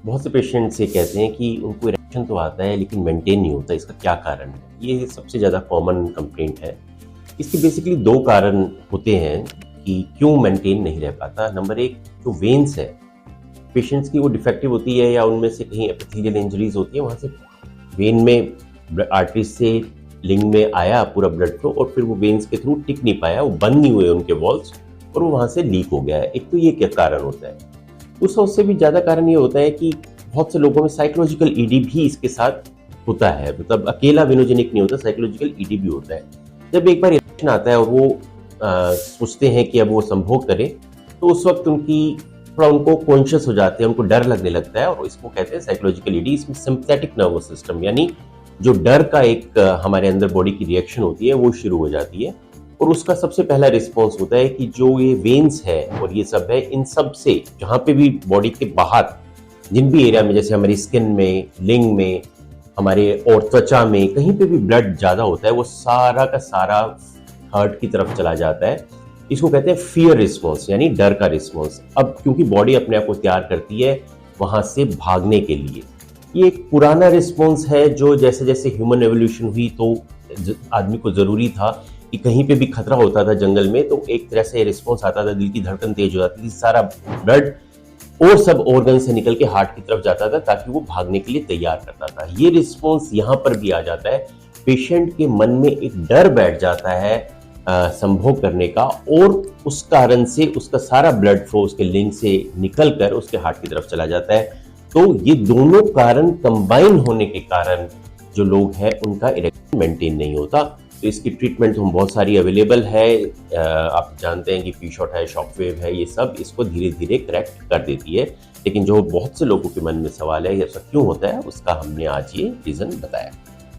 बहुत से पेशेंट्स ये कहते हैं कि उनको इरेक्शन तो आता है लेकिन मेंटेन नहीं होता, इसका क्या कारण है? ये सबसे ज़्यादा कॉमन कंप्लेंट है। इसके बेसिकली 2 कारण होते हैं कि क्यों मेंटेन नहीं रह पाता। नंबर 1, जो वेन्स है, पेशेंट्स की वो डिफेक्टिव होती है या उनमें से कहीं एपिथेलियल इंजरीज होती है, वहाँ से वेन में आर्टरी से लिंग में आया पूरा ब्लड फ्लो और फिर वो वेन्स के थ्रू टिक नहीं पाया, वो बंद नहीं हुए उनके वॉल्स और वो वहाँ से लीक हो गया है। एक तो ये क्या कारण होता है। उससे भी ज़्यादा कारण ये होता है कि बहुत से लोगों में साइकोलॉजिकल ईडी भी इसके साथ होता है, मतलब अकेला वेनोजेनिक नहीं होता, साइकोलॉजिकल ईडी भी होता है। जब एक बार इरेक्शन आता है और वो सोचते हैं कि अब वो संभोग करें, तो उस वक्त थोड़ा उनको कॉन्शियस हो जाते हैं, उनको डर लगने लगता है और इसको कहते हैं साइकोलॉजिकल ईडी। इसमें सिंपैथेटिक नर्वस सिस्टम यानी जो डर का एक हमारे अंदर बॉडी की रिएक्शन होती है वो शुरू हो जाती है और उसका सबसे पहला रिस्पॉन्स होता है कि जो ये वेन्स है और ये सब है, इन सब से जहाँ पे भी बॉडी के बाहर जिन भी एरिया में, जैसे हमारी स्किन में, लिंग में, हमारे और त्वचा में कहीं पे भी ब्लड ज़्यादा होता है, वो सारा का सारा हार्ट की तरफ चला जाता है। इसको कहते हैं फियर रिस्पॉन्स यानी डर का रिस्पॉन्स। अब क्योंकि बॉडी अपने आप को तैयार करती है वहाँ से भागने के लिए। ये एक पुराना रिस्पॉन्स है जो जैसे जैसे ह्यूमन एवोल्यूशन हुई तो आदमी को ज़रूरी था कि कहीं पे भी खतरा होता था जंगल में तो एक तरह से रिस्पॉन्स आता था, दिल की धड़कन तेज हो जाती थी, सारा ब्लड और सब ऑर्गन से निकल के हार्ट की तरफ जाता था ताकि वो भागने के लिए तैयार करता था। ये रिस्पॉन्स यहाँ पर भी आ जाता है। पेशेंट के मन में एक डर बैठ जाता है संभोग करने का और उस कारण से उसका सारा ब्लड फ्लो उसके लिंग से निकल कर उसके हार्ट की तरफ चला जाता है। तो ये दोनों कारण कंबाइन होने के कारण जो लोग हैं उनका इरेक्शन मेंटेन नहीं होता। तो इसकी ट्रीटमेंट हम बहुत सारी अवेलेबल है। आप जानते हैं कि पी शॉट है, शॉकवेव है, ये सब इसको धीरे धीरे करेक्ट कर देती है। लेकिन जो बहुत से लोगों के मन में सवाल है ये ऐसा क्यों होता है, उसका हमने आज ये रीज़न बताया।